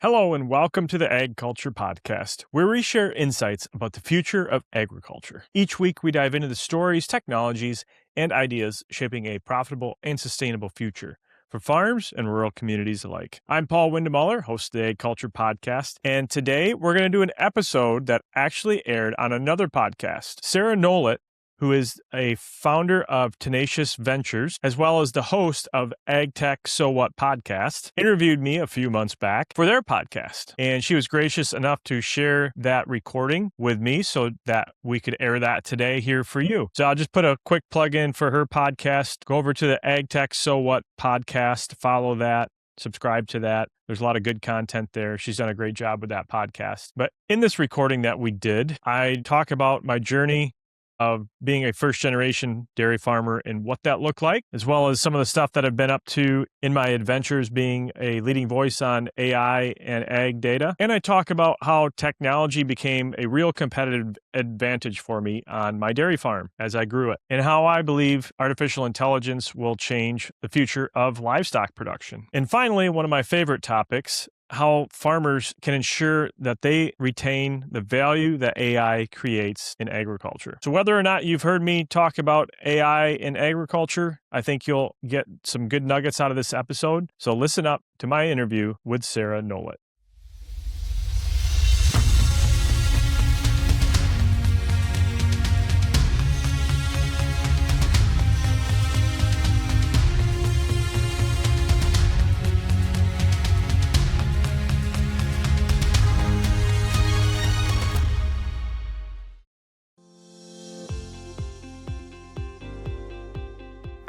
Hello and welcome to the Ag Culture Podcast, where we share insights about the future of agriculture. Each week, we dive into the stories, technologies, and ideas shaping a profitable and sustainable future for farms and rural communities alike. I'm Paul Windemuller, host of the Ag Culture Podcast, and today we're going to do an episode that actually aired on another podcast. Sarah Nolet, who is a founder of Tenacious Ventures, as well as the host of AgTech So podcast, interviewed me a few months back for their podcast. And she was gracious enough to share that recording with me so that we could air that today here for you. So I'll just put a quick plug in for her podcast. Go over to the AgTech So podcast, follow that. Subscribe to that. There's a lot of good content there. She's done a great job with that podcast. But in this recording that we did, I talk about my journey of being a first-generation dairy farmer and what that looked like, as well as some of the stuff that I've been up to in my adventures being a leading voice on AI and ag data. And I talk about how technology became a real competitive advantage for me on my dairy farm as I grew it, and how I believe artificial intelligence will change the future of livestock production. And finally, one of my favorite topics, how farmers can ensure that they retain the value that AI creates in agriculture. So whether or not you've heard me talk about AI in agriculture, I think you'll get some good nuggets out of this episode. So listen up to my interview with Sarah Nolet.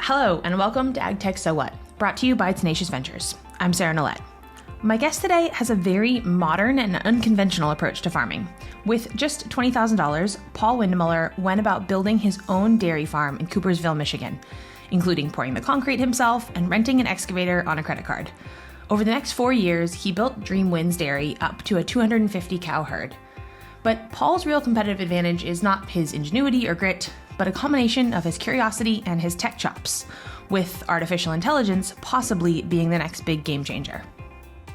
Hello, and welcome to AgTech So brought to you by Tenacious Ventures. I'm Sarah Nolet. My guest today has a very modern and unconventional approach to farming. With just $20,000, Paul Windemuller went about building his own dairy farm in Coopersville, Michigan, including pouring the concrete himself and renting an excavator on a credit card. Over the next 4 years, he built Dream Winds Dairy up to a 250 cow herd. But Paul's real competitive advantage is not his ingenuity or grit, but a combination of his curiosity and his tech chops, with artificial intelligence possibly being the next big game changer.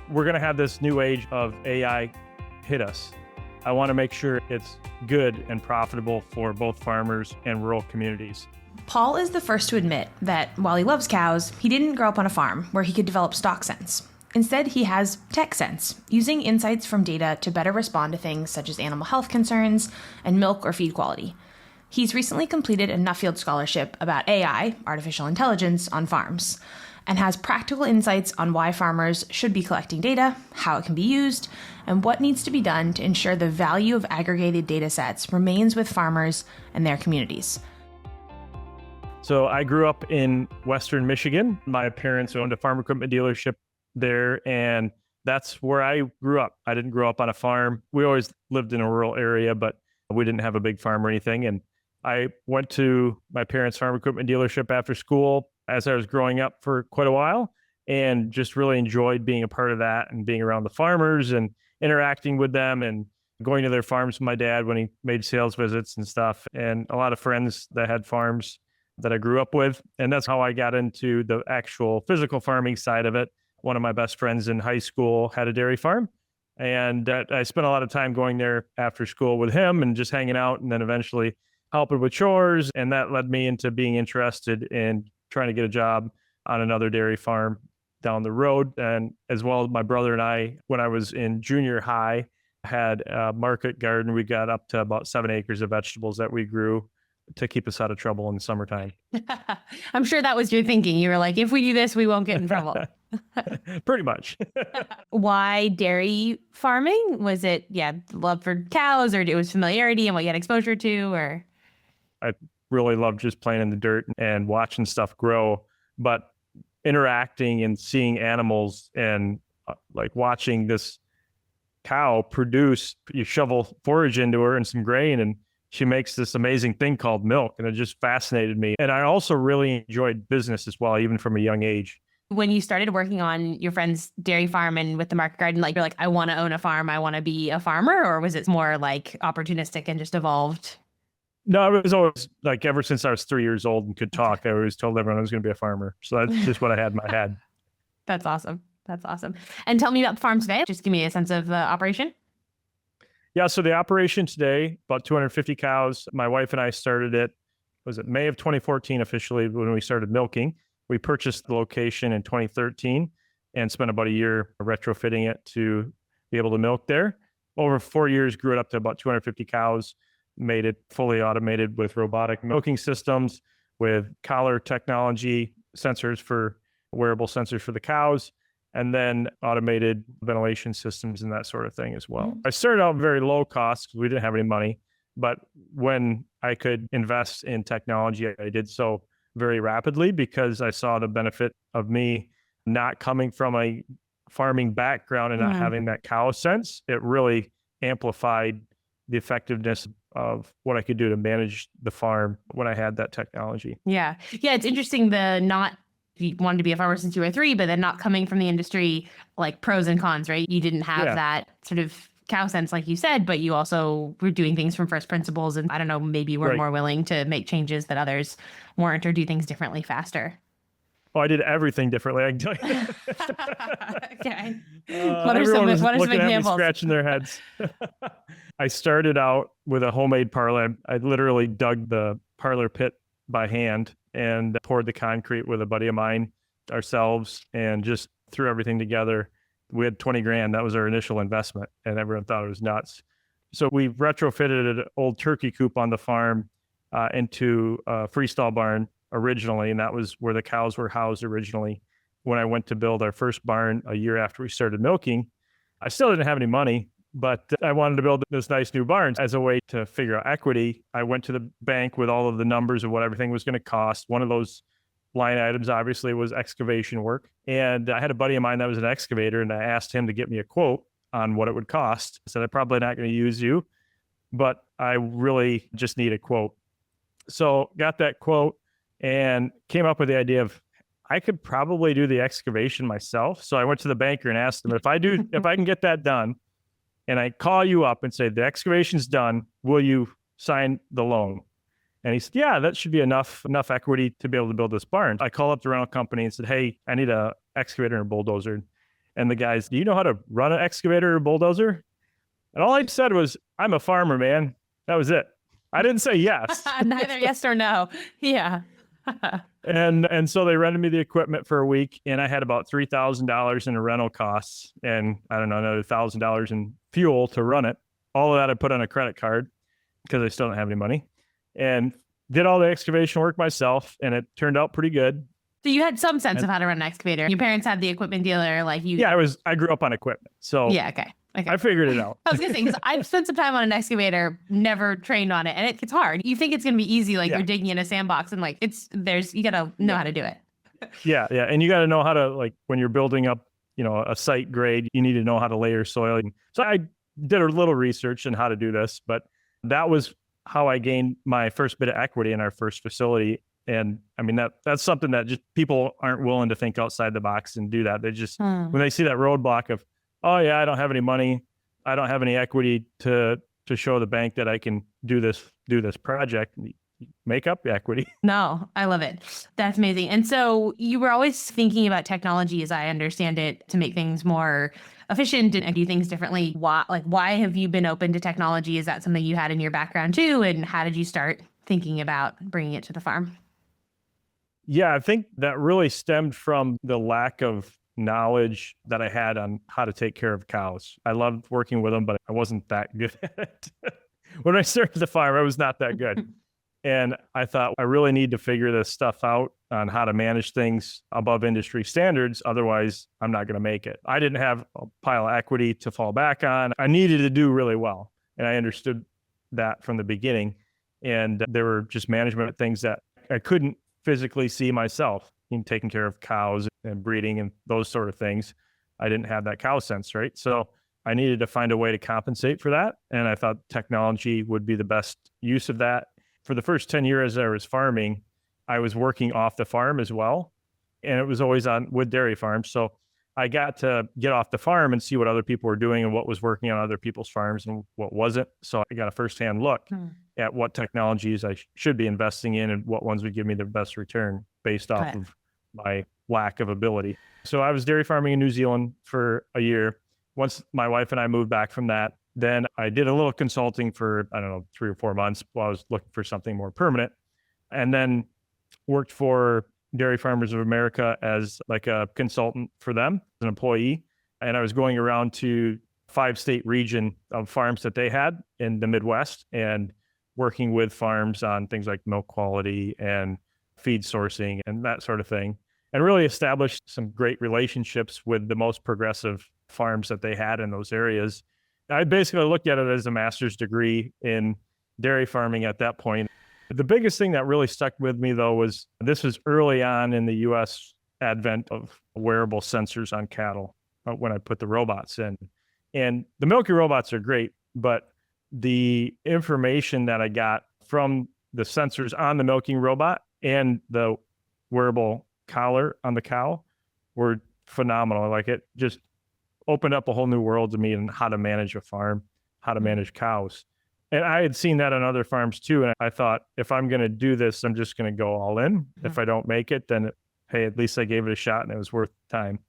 We're going to have this new age of AI hit us. I want to make sure it's good and profitable for both farmers and rural communities. Paul is the first to admit that while he loves cows, he didn't grow up on a farm where he could develop stock sense. Instead, he has tech sense, using insights from data to better respond to things such as animal health concerns and milk or feed quality. He's recently completed a Nuffield scholarship about AI, artificial intelligence, on farms, and has practical insights on why farmers should be collecting data, how it can be used, and what needs to be done to ensure the value of aggregated data sets remains with farmers and their communities. So I grew up in Western Michigan. My parents owned a farm equipment dealership there, and that's where I grew up. I didn't grow up on a farm. We always lived in a rural area, but we didn't have a big farm or anything. And I went to my parents' farm equipment dealership after school as I was growing up for quite a while, and just really enjoyed being a part of that and being around the farmers and interacting with them and going to their farms with my dad when he made sales visits and stuff, and a lot of friends that had farms that I grew up with. And that's how I got into the actual physical farming side of it. One of my best friends in high school had a dairy farm, and I spent a lot of time going there after school with him and just hanging out, and then eventually helping with chores. And that led me into being interested in trying to get a job on another dairy farm down the road. And as well as my brother and I, when I was in junior high, had a market garden. We got up to about 7 acres of vegetables that we grew to keep us out of trouble in the summertime. I'm sure that was your thinking. You were like, if we do this, we won't get in trouble. Pretty much. Why dairy farming? Was it, love for cows, or it was familiarity and what you had exposure to, or? I really love just playing in the dirt and watching stuff grow, but interacting and seeing animals and like watching this cow produce, you shovel forage into her and some grain, and she makes this amazing thing called milk. And it just fascinated me. And I also really enjoyed business as well, even from a young age. When you started working on your friend's dairy farm and with the market garden, like you're like, I want to own a farm, I want to be a farmer, or was it more like opportunistic and just evolved? No, it was always like, ever since I was 3 years old and could talk, I always told everyone I was going to be a farmer. So that's just what I had in my head. That's awesome. That's awesome. And tell me about the farm today. Just give me a sense of the operation. Yeah, so the operation today, about 250 cows. My wife and I started it, was it May of 2014 officially when we started milking. We purchased the location in 2013 and spent about a year retrofitting it to be able to milk there. Over 4 years, grew it up to about 250 cows, made it fully automated with robotic milking systems, with collar technology, wearable sensors for the cows, and then automated ventilation systems and that sort of thing as well. I started out very low cost because we didn't have any money, but when I could invest in technology, I did so very rapidly because I saw the benefit of me not coming from a farming background and not having that cow sense. It really amplified the effectiveness of what I could do to manage the farm when I had that technology. Yeah. Yeah. It's interesting you wanted to be a farmer since you were 3, but then not coming from the industry, like pros and cons, right? You didn't have that sort of cow sense, like you said, but you also were doing things from first principles. And I don't know, maybe you were more willing to make changes that others weren't or do things differently faster. Oh, I did everything differently, I can tell you. Okay. What are some examples? Scratching their heads. I started out with a homemade parlor. I literally dug the parlor pit by hand and poured the concrete with a buddy of mine ourselves and just threw everything together. We had 20 grand. That was our initial investment, and everyone thought it was nuts. So we retrofitted an old turkey coop on the farm into a freestall barn originally, and that was where the cows were housed originally. When I went to build our first barn a year after we started milking, I still didn't have any money, but I wanted to build this nice new barn as a way to figure out equity. I went to the bank with all of the numbers of what everything was going to cost. One of those line items, obviously, was excavation work. And I had a buddy of mine that was an excavator, and I asked him to get me a quote on what it would cost. I said, I'm probably not going to use you, but I really just need a quote. So got that quote and came up with the idea of I could probably do the excavation myself. So I went to the banker and asked him if I can get that done, and I call you up and say, the excavation's done, will you sign the loan? And he said, yeah, that should be enough equity to be able to build this barn. I called up the rental company and said, hey, I need a excavator and a bulldozer. And the guys, do you know how to run an excavator or bulldozer? And all I said was, I'm a farmer, man. That was it. I didn't say yes. Neither yes or no. Yeah. And so they rented me the equipment for a week, and I had about $3,000 in rental costs and I don't know, another $1,000 in fuel to run it. All of that I put on a credit card because I still don't have any money, and did all the excavation work myself, and it turned out pretty good. So you had some sense of how to run an excavator. Your parents had the equipment dealer, like you. Yeah, I grew up on equipment. So yeah, okay. I figured it out. I was gonna say, because I've spent some time on an excavator, never trained on it, and it's hard. You think it's gonna be easy, like you're digging in a sandbox, and like you gotta know how to do it. Yeah, and you gotta know how to, like, when you're building up, a site grade, you need to know how to layer soil. So I did a little research on how to do this, but that was how I gained my first bit of equity in our first facility. And I mean, that's something that just people aren't willing to think outside the box and do that. They just, when they see that roadblock of, oh yeah, I don't have any money, I don't have any equity to show the bank that I can do this project, make up the equity. No, I love it. That's amazing. And so you were always thinking about technology, as I understand it, to make things more efficient and do things differently. Why have you been open to technology? Is that something you had in your background too? And how did you start thinking about bringing it to the farm? Yeah, I think that really stemmed from the lack of knowledge that I had on how to take care of cows. I loved working with them, but I wasn't that good at it. When I started the farm, I was not that good. And I thought, I really need to figure this stuff out on how to manage things above industry standards. Otherwise, I'm not going to make it. I didn't have a pile of equity to fall back on. I needed to do really well. And I understood that from the beginning. And there were just management things that I couldn't physically see myself in taking care of cows and breeding and those sort of things. I didn't have that cow sense, right? So I needed to find a way to compensate for that. And I thought technology would be the best use of that. For the first 10 years I was farming, I was working off the farm as well. And it was always on with dairy farms. So I got to get off the farm and see what other people were doing and what was working on other people's farms and what wasn't. So I got a firsthand look at what technologies I should be investing in and what ones would give me the best return based off of my lack of ability. So I was dairy farming in New Zealand for a year. Once my wife and I moved back from that, then I did a little consulting for, I don't know, 3 or 4 months while I was looking for something more permanent. And then worked for Dairy Farmers of America as like a consultant for them, an employee. And I was going around to 5-state region of farms that they had in the Midwest and working with farms on things like milk quality and feed sourcing and that sort of thing. And really established some great relationships with the most progressive farms that they had in those areas. I basically looked at it as a master's degree in dairy farming at that point. The biggest thing that really stuck with me, though, was this was early on in the U.S. advent of wearable sensors on cattle when I put the robots in. And the milking robots are great, but the information that I got from the sensors on the milking robot and the wearable collar on the cow were phenomenal. Like it just opened up a whole new world to me in how to manage a farm, how to manage cows. And I had seen that on other farms too. And I thought, if I'm going to do this, I'm just going to go all in. Mm-hmm. If I don't make it, then hey, at least I gave it a shot and it was worth time.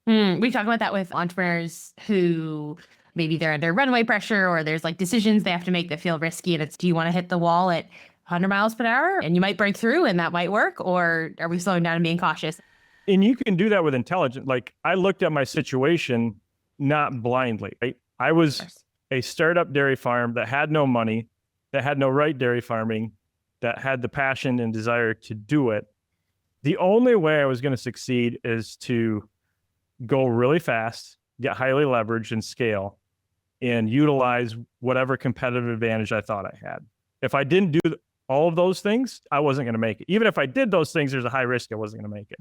We talk about that with entrepreneurs who maybe they're under runway pressure or there's like decisions they have to make that feel risky. And it's, do you want to hit the wall at 100 miles per hour and you might break through and that might work? Or are we slowing down and being cautious? And you can do that with intelligence. Like I looked at my situation, not blindly, right? I was a startup dairy farm that had no money, that had no right dairy farming, that had the passion and desire to do it. The only way I was going to succeed is to go really fast, get highly leveraged and scale, and utilize whatever competitive advantage I thought I had. If I didn't do all of those things, I wasn't going to make it. Even if I did those things, there's a high risk I wasn't going to make it.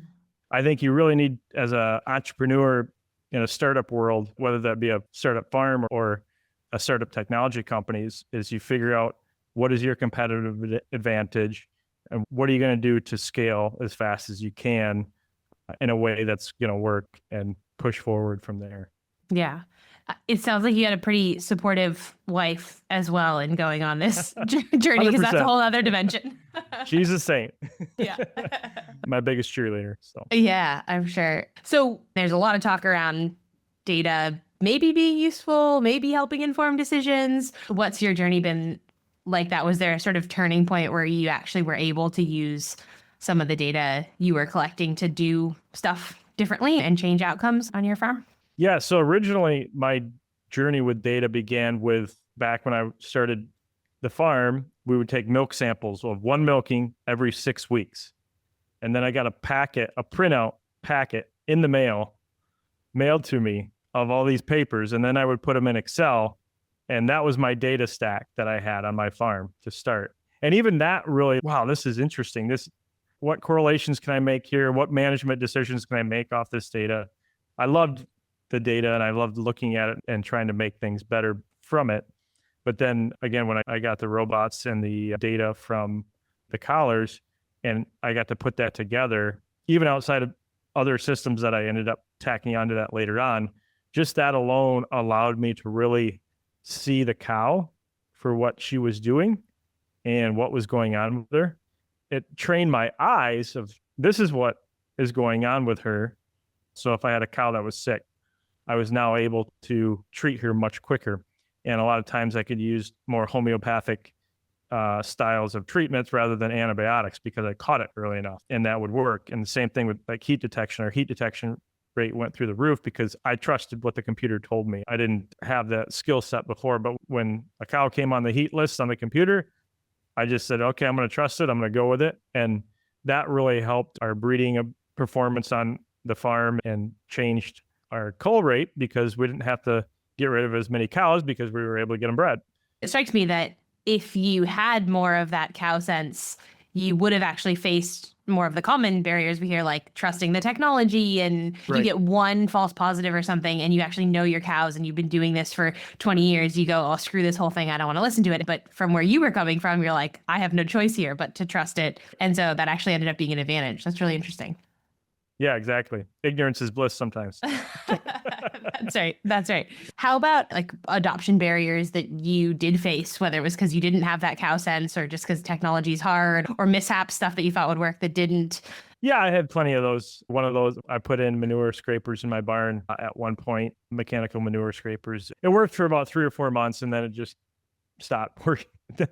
I think you really need, as an entrepreneur in a startup world, whether that be a startup farm or a startup technology companies, is you figure out what is your competitive advantage and what are you going to do to scale as fast as you can in a way that's going to work and push forward from there. Yeah. It sounds like you had a pretty supportive wife as well in going on this journey, because that's a whole other dimension. She's a saint. Yeah. My biggest cheerleader. So yeah, I'm sure. So there's a lot of talk around data maybe being useful, maybe helping inform decisions. What's your journey been like that? Was there a sort of turning point where you actually were able to use some of the data you were collecting to do stuff differently and change outcomes on your farm? Yeah. So originally my journey with data began with back when I started the farm, we would take milk samples of one milking every 6 weeks. And then I got a printout packet in the mailed to me of all these papers. And then I would put them in Excel. And that was my data stack that I had on my farm to start. And even that really, wow, this is interesting. What correlations can I make here? What management decisions can I make off this data? I loved the data and I loved looking at it and trying to make things better from it. But then again, when I got the robots and the data from the collars and I got to put that together, even outside of other systems that I ended up tacking onto that later on, just that alone allowed me to really see the cow for what she was doing and what was going on with her. It trained my eyes of this is what is going on with her. So if I had a cow that was sick, I was now able to treat her much quicker. And a lot of times I could use more homeopathic styles of treatments rather than antibiotics because I caught it early enough and that would work. And the same thing with like heat detection. Our heat detection rate went through the roof because I trusted what the computer told me. I didn't have that skill set before, but when a cow came on the heat list on the computer, I just said, okay, I'm going to trust it. I'm going to go with it. And that really helped our breeding performance on the farm and changed our cull rate because we didn't have to get rid of as many cows because we were able to get them bred. It strikes me that if you had more of that cow sense, you would have actually faced more of the common barriers we hear, like trusting the technology, and right. You get one false positive or something and you actually know your cows and you've been doing this for 20 years. You go, oh, screw this whole thing. I don't want to listen to it. But from where you were coming from, you're like, I have no choice here but to trust it. And so that actually ended up being an advantage. That's really interesting. Yeah, exactly. Ignorance is bliss sometimes. That's right. That's right. How about like adoption barriers that you did face, whether it was because you didn't have that cow sense or just because technology is hard or mishap stuff that you thought would work that didn't? Yeah, I had plenty of those. One of those, I put in manure scrapers in my barn at one point, mechanical manure scrapers. It worked for about 3 or 4 months, and then it just stopped working.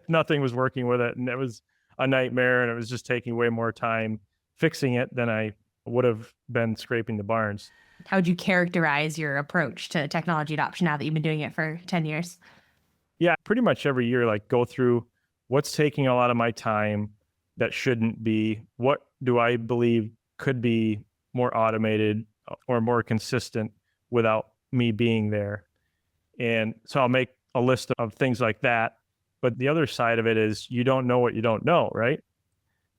Nothing was working with it, and it was a nightmare, and it was just taking way more time fixing it than I would have been scraping the barns. How would you characterize your approach to technology adoption now that you've been doing it for 10 years? Yeah, pretty much every year, like go through what's taking a lot of my time that shouldn't be. What do I believe could be more automated or more consistent without me being there? And so I'll make a list of things like that. But the other side of it is you don't know what you don't know, right?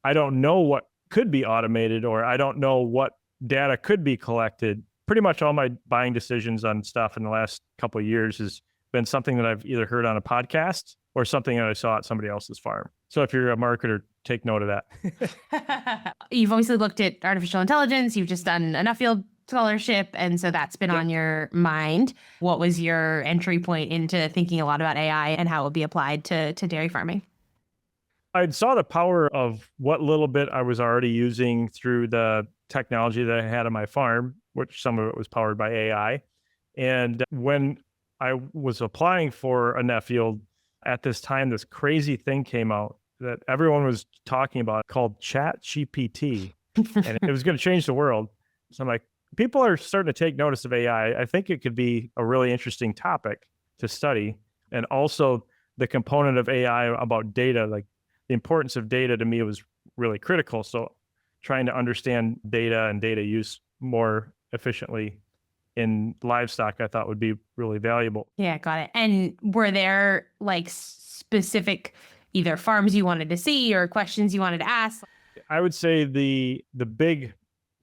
I don't know what could be automated, or I don't know what data could be collected. Pretty much all my buying decisions on stuff in the last couple of years has been something that I've either heard on a podcast or something that I saw at somebody else's farm. So if you're a marketer, take note of that. You've obviously looked at artificial intelligence. You've just done a Nuffield scholarship. And so that's been on your mind. What was your entry point into thinking a lot about AI and how it would be applied to dairy farming? I saw the power of what little bit I was already using through the technology that I had on my farm, which some of it was powered by AI. And when I was applying for a Nuffield at this time, this crazy thing came out that everyone was talking about called Chat GPT, and it was going to change the world. So I'm like, people are starting to take notice of AI. I think it could be a really interesting topic to study. And also the component of AI about data, like the importance of data to me was really critical. So trying to understand data and data use more efficiently in livestock, I thought would be really valuable. Yeah, got it. And were there like specific either farms you wanted to see or questions you wanted to ask? I would say the big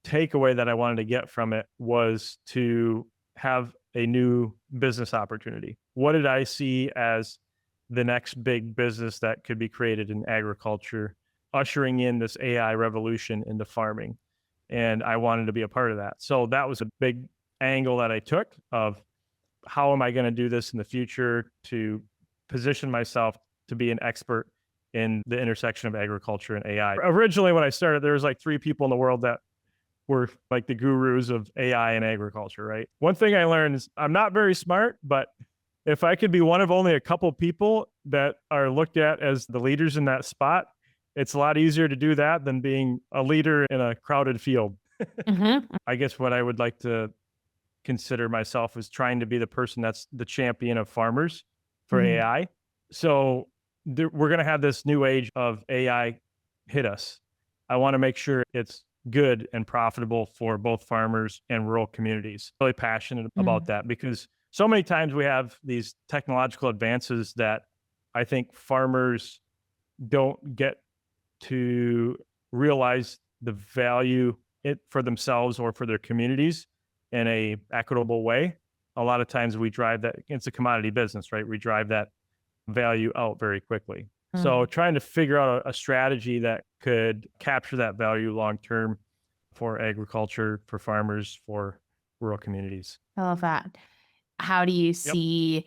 takeaway that I wanted to get from it was to have a new business opportunity. What did I see as the next big business that could be created in agriculture, ushering in this AI revolution into farming? And I wanted to be a part of that. So that was a big angle that I took of how am I going to do this in the future to position myself to be an expert in the intersection of agriculture and AI. Originally, when I started, there was like 3 people in the world that were like the gurus of AI and agriculture, right? One thing I learned is I'm not very smart, but if I could be one of only a couple people that are looked at as the leaders in that spot, it's a lot easier to do that than being a leader in a crowded field. I guess what I would like to consider myself as trying to be the person that's the champion of farmers for AI. So we're going to have this new age of AI hit us. I want to make sure it's good and profitable for both farmers and rural communities. Really passionate about that because so many times we have these technological advances that I think farmers don't get to realize the value it for themselves or for their communities in a equitable way. A lot of times we drive that, it's a commodity business, right? We drive that value out very quickly. So trying to figure out a strategy that could capture that value long-term for agriculture, for farmers, for rural communities. I love that. How do you see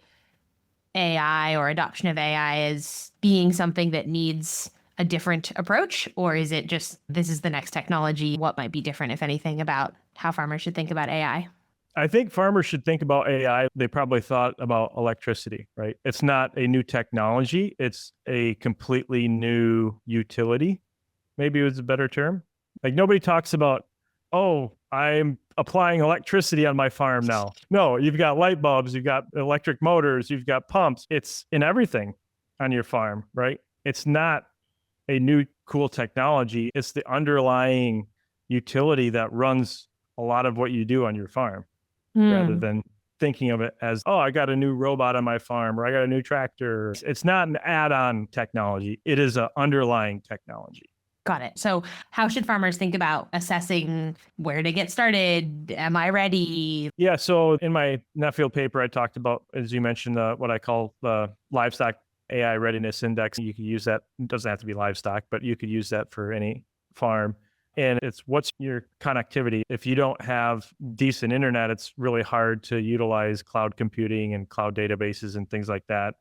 AI or adoption of AI as being something that needs a different approach? Or is it just, this is the next technology? What might be different, if anything, about how farmers should think about AI? I think farmers should think about AI. They probably thought about electricity, right? It's not a new technology. It's a completely new utility. Maybe it was a better term. Like nobody talks about, oh, I'm applying electricity on my farm now. No, you've got light bulbs, you've got electric motors, you've got pumps. It's in everything on your farm, right? It's not a new cool technology. It's the underlying utility that runs a lot of what you do on your farm. Rather than thinking of it as, oh, I got a new robot on my farm or I got a new tractor. It's not an add-on technology. It is an underlying technology. Got it. So how should farmers think about assessing where to get started? Am I ready? Yeah. So in my Nuffield paper, I talked about, as you mentioned, what I call the livestock AI readiness index. You could use that. It doesn't have to be livestock, but you could use that for any farm. And it's what's your connectivity. If you don't have decent internet, it's really hard to utilize cloud computing and cloud databases and things like that.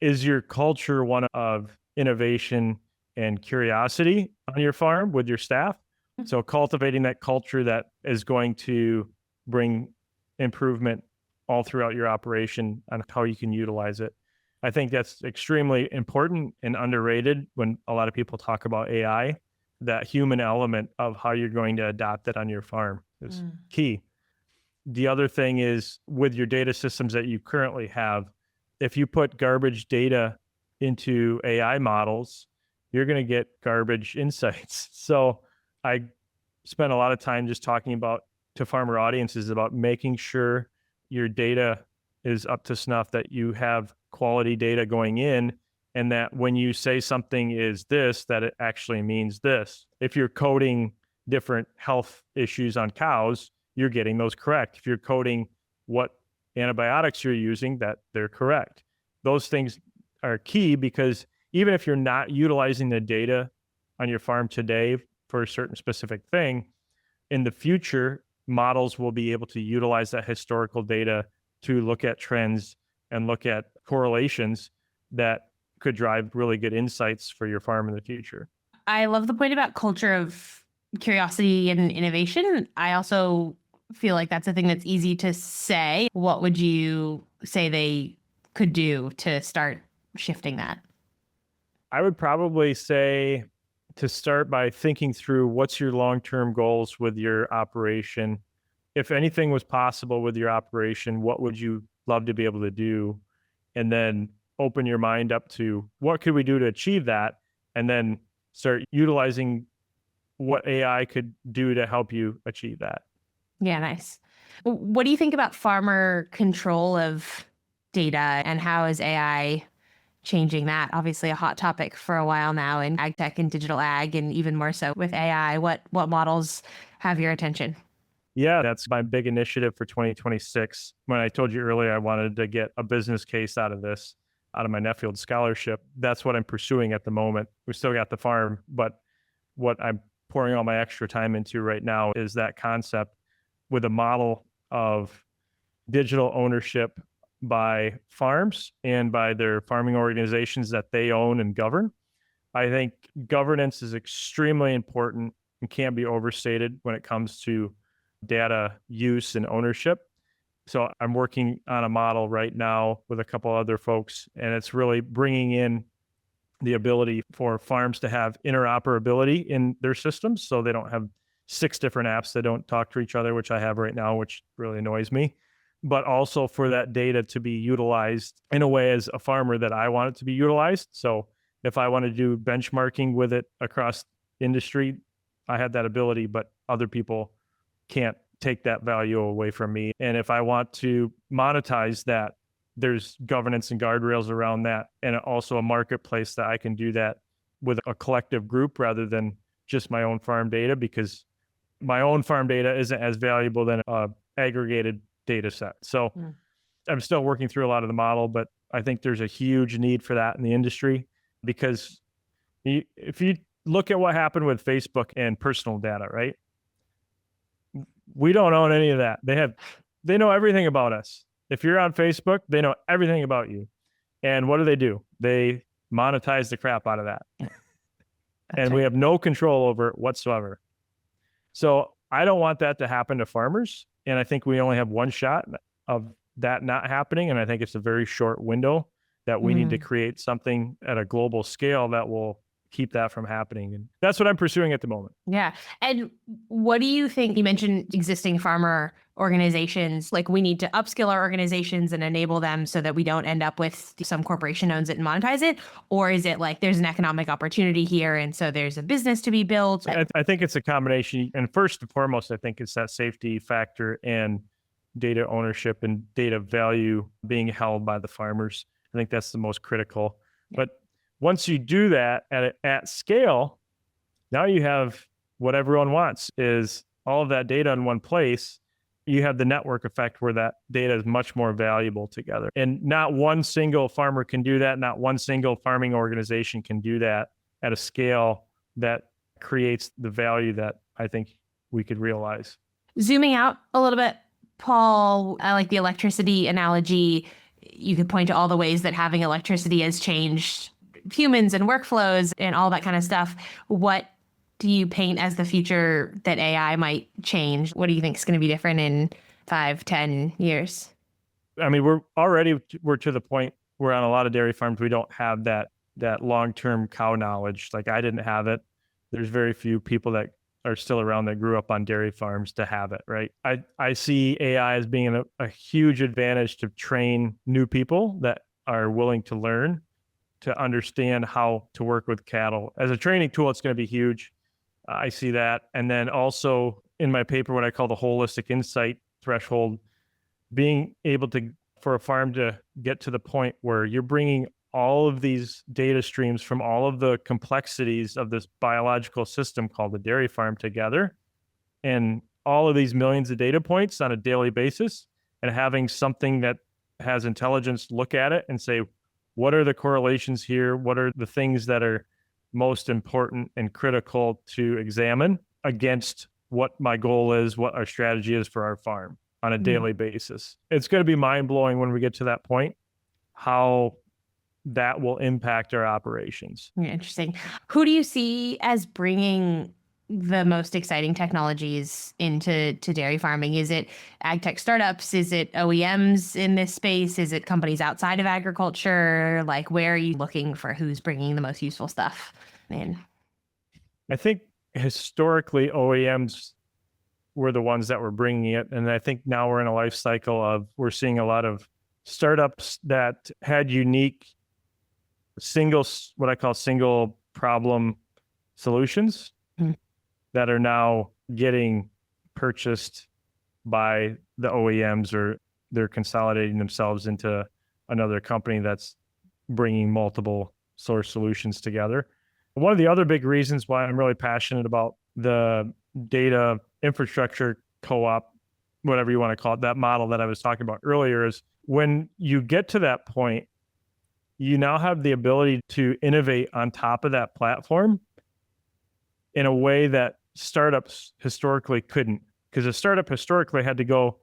Is your culture one of innovation and curiosity on your farm with your staff? So cultivating that culture that is going to bring improvement all throughout your operation on how you can utilize it. I think that's extremely important and underrated when a lot of people talk about AI. That human element of how you're going to adopt it on your farm is key. The other thing is with your data systems that you currently have, if you put garbage data into AI models, you're going to get garbage insights. So I spent a lot of time just talking about to farmer audiences about making sure your data is up to snuff, that you have quality data going in, and that when you say something is this, that it actually means this. If you're coding different health issues on cows, you're getting those correct. If you're coding what antibiotics you're using, that they're correct. Those things are key because even if you're not utilizing the data on your farm today for a certain specific thing, in the future, models will be able to utilize that historical data to look at trends and look at correlations that could drive really good insights for your farm in the future. I love the point about culture of curiosity and innovation. I also feel like that's a thing that's easy to say. What would you say they could do to start shifting that? I would probably say to start by thinking through what's your long-term goals with your operation. If anything was possible with your operation, what would you love to be able to do? And then open your mind up to what could we do to achieve that? And then start utilizing what AI could do to help you achieve that. Yeah, nice. What do you think about farmer control of data and how is AI changing that? Obviously a hot topic for a while now in ag tech and digital ag, and even more so with AI. What models have your attention? Yeah, that's my big initiative for 2026. When I told you earlier, I wanted to get a business case out of this, out of my Nuffield scholarship. That's what I'm pursuing at the moment. We still got the farm, but what I'm pouring all my extra time into right now is that concept with a model of digital ownership by farms and by their farming organizations that they own and govern. I think governance is extremely important and can't be overstated when it comes to data use and ownership. So I'm working on a model right now with a couple other folks, and it's really bringing in the ability for farms to have interoperability in their systems so they don't have 6 different apps that don't talk to each other, which I have right now, which really annoys me. But also for that data to be utilized in a way as a farmer that I want it to be utilized. So if I want to do benchmarking with it across industry, I have that ability, but other people can't take that value away from me. And if I want to monetize that, there's governance and guardrails around that, and also a marketplace that I can do that with a collective group rather than just my own farm data, because my own farm data isn't as valuable than a aggregated data set. So I'm still working through a lot of the model, but I think there's a huge need for that in the industry, because if you look at what happened with Facebook and personal data, right? We don't own any of that. They know everything about us. If you're on Facebook, they know everything about you. And what do? They monetize the crap out of that. And we have no control over it whatsoever. So I don't want that to happen to farmers. And I think we only have one shot of that not happening. And I think it's a very short window that we need to create something at a global scale that will keep that from happening. And that's what I'm pursuing at the moment. Yeah. And what do you think? You mentioned existing farmer organizations. Like, we need to upskill our organizations and enable them so that we don't end up with some corporation owns it and monetize it? Or is it like there's an economic opportunity here and so there's a business to be built? I think it's a combination. And first and foremost, I think it's that safety factor and data ownership and data value being held by the farmers. I think that's the most critical. Yeah. But once you do that at scale, now you have what everyone wants, is all of that data in one place. You have the network effect where that data is much more valuable together. And not one single farmer can do that. Not one single farming organization can do that at a scale that creates the value that I think we could realize. Zooming out a little bit, Paul, I like the electricity analogy. You could point to all the ways that having electricity has changed humans and workflows and all that kind of stuff. What do you paint as the future that AI might change? What do you think is going to be different in 5, 10 years? I mean, we're to the point where on a lot of dairy farms, we don't have that long-term cow knowledge. Like I didn't have it. There's very few people that are still around that grew up on dairy farms to have it, right? I see AI as being a huge advantage to train new people that are willing to learn, to understand how to work with cattle. As a training tool, it's going to be huge. I see that. And then also in my paper, what I call the holistic insight threshold, being able to, for a farm to get to the point where you're bringing all of these data streams from all of the complexities of this biological system called the dairy farm together, and all of these millions of data points on a daily basis, and having something that has intelligence look at it and say, what are the correlations here? What are the things that are most important and critical to examine against what my goal is, what our strategy is for our farm on a daily basis? It's going to be mind-blowing when we get to that point, how that will impact our operations. Yeah, interesting. Who do you see as bringing the most exciting technologies into dairy farming? Is it AgTech startups? Is it OEMs in this space? Is it companies outside of agriculture? Like, where are you looking for who's bringing the most useful stuff in? I think historically OEMs were the ones that were bringing it. And I think now we're in a life cycle of, we're seeing a lot of startups that had unique what I call single problem solutions that are now getting purchased by the OEMs, or they're consolidating themselves into another company that's bringing multiple source solutions together. One of the other big reasons why I'm really passionate about the data infrastructure co-op, whatever you want to call it, that model that I was talking about earlier, is when you get to that point, you now have the ability to innovate on top of that platform in a way that startups historically couldn't. Because a startup historically had to go,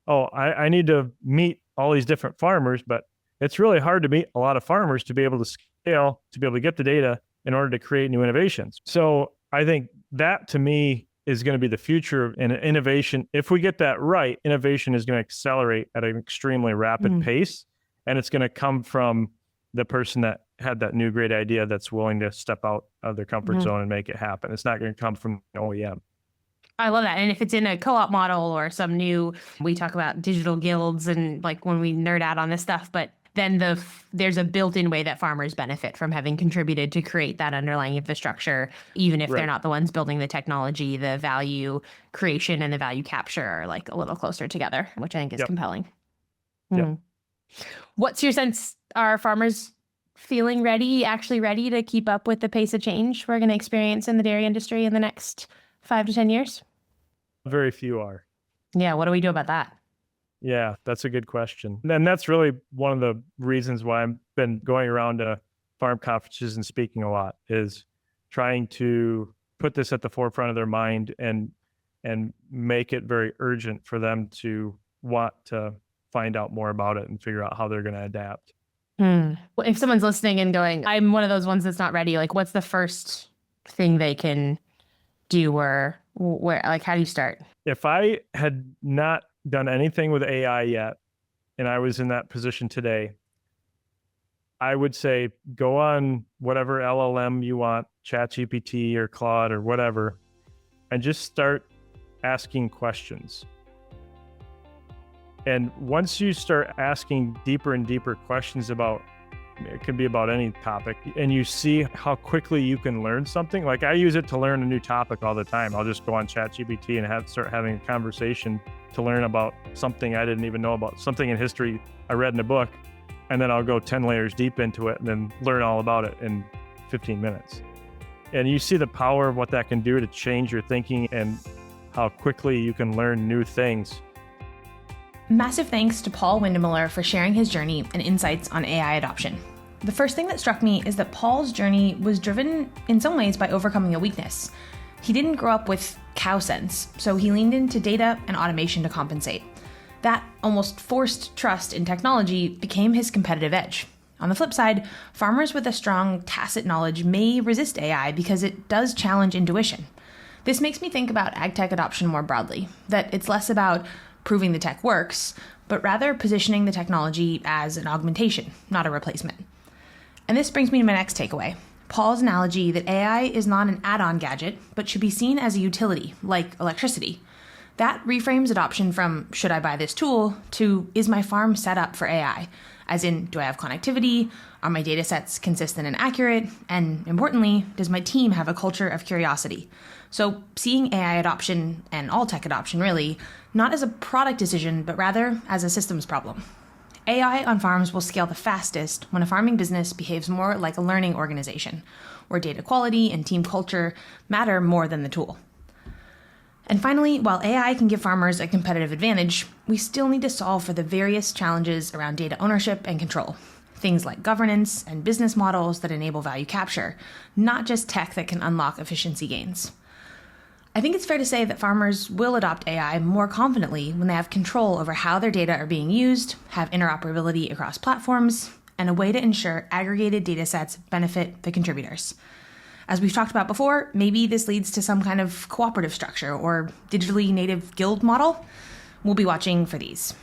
oh, I need to meet all these different farmers, but it's really hard to meet a lot of farmers to be able to scale, to be able to get the data in order to create new innovations. So I think that, to me, is going to be the future of innovation. If we get that right, innovation is going to accelerate at an extremely rapid pace. And it's going to come from the person that had that new great idea that's willing to step out of their comfort zone and make it happen. It's not going to come from an OEM. I love that. And if it's in a co-op model or some new, we talk about digital guilds and like when we nerd out on this stuff, but then there's a built-in way that farmers benefit from having contributed to create that underlying infrastructure, even if they're not the ones building the technology. The value creation and the value capture are like a little closer together, which I think is compelling. What's your sense? Are farmers feeling actually ready to keep up with the pace of change we're going to experience in the dairy industry in the next 5 to 10 years? Very few are. Yeah. What do we do about that? Yeah, that's a good question. And that's really one of the reasons why I've been going around to farm conferences and speaking a lot, is trying to put this at the forefront of their mind and make it very urgent for them to want to find out more about it and figure out how they're going to adapt. If someone's listening and going, I'm one of those ones that's not ready, like what's the first thing they can do, or where, like, how do you start? If I had not done anything with AI yet, and I was in that position today, I would say go on whatever LLM you want, ChatGPT or Claude or whatever, and just start asking questions. And once you start asking deeper and deeper questions about, it could be about any topic, and you see how quickly you can learn something. Like I use it to learn a new topic all the time. I'll just go on ChatGPT and start having a conversation to learn about something I didn't even know about, something in history I read in a book, and then I'll go 10 layers deep into it and then learn all about it in 15 minutes. And you see the power of what that can do to change your thinking and how quickly you can learn new things. Massive thanks to Paul Windemiller for sharing his journey and insights on AI adoption. The first thing that struck me is that Paul's journey was driven in some ways by overcoming a weakness. He didn't grow up with cow sense, so he leaned into data and automation to compensate. That almost forced trust in technology became his competitive edge. On the flip side, farmers with a strong tacit knowledge may resist AI because it does challenge intuition. This makes me think about AgTech adoption more broadly, that it's less about proving the tech works, but rather positioning the technology as an augmentation, not a replacement. And this brings me to my next takeaway. Paul's analogy that AI is not an add-on gadget, but should be seen as a utility, like electricity. That reframes adoption from, should I buy this tool, to, is my farm set up for AI? As in, do I have connectivity? Are my data sets consistent and accurate? And importantly, does my team have a culture of curiosity? So seeing AI adoption, and all tech adoption really, not as a product decision, but rather as a systems problem. AI on farms will scale the fastest when a farming business behaves more like a learning organization, where data quality and team culture matter more than the tool. And finally, while AI can give farmers a competitive advantage, we still need to solve for the various challenges around data ownership and control. Things like governance and business models that enable value capture, not just tech that can unlock efficiency gains. I think it's fair to say that farmers will adopt AI more confidently when they have control over how their data are being used, have interoperability across platforms, and a way to ensure aggregated data sets benefit the contributors. As we've talked about before, maybe this leads to some kind of cooperative structure or digitally native guild model. We'll be watching for these.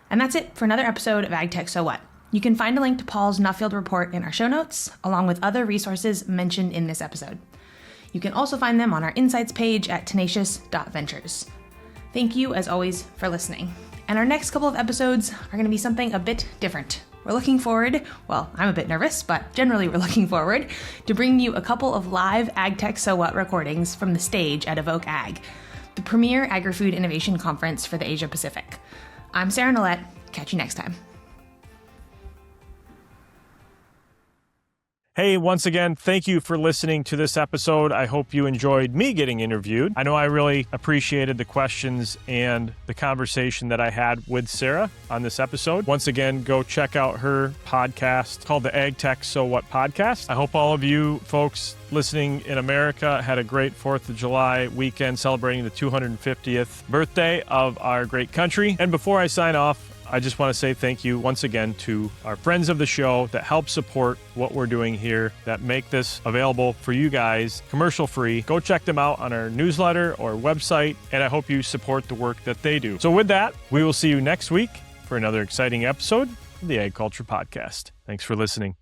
And that's it for another episode of AgTech So What. You can find a link to Paul's Nuffield report in our show notes, along with other resources mentioned in this episode. You can also find them on our insights page at tenacious.ventures. Thank you, as always, for listening. And our next couple of episodes are going to be something a bit different. We're looking forward, well, I'm a bit nervous, but generally we're looking forward to bringing you a couple of live AgTech So What recordings from the stage at Evoke Ag, the premier agri-food innovation conference for the Asia Pacific. I'm Sarah Nolet. Catch you next time. Hey, once again, thank you for listening to this episode. I hope you enjoyed me getting interviewed. I know I really appreciated the questions and the conversation that I had with Sarah on this episode. Once again, go check out her podcast called the AgTech So What podcast. I hope all of you folks listening in America had a great 4th of July weekend celebrating the 250th birthday of our great country. And before I sign off, I just want to say thank you once again to our friends of the show that help support what we're doing here, that make this available for you guys commercial free. Go check them out on our newsletter or website, and I hope you support the work that they do. So with that, we will see you next week for another exciting episode of the Ag Culture Podcast. Thanks for listening.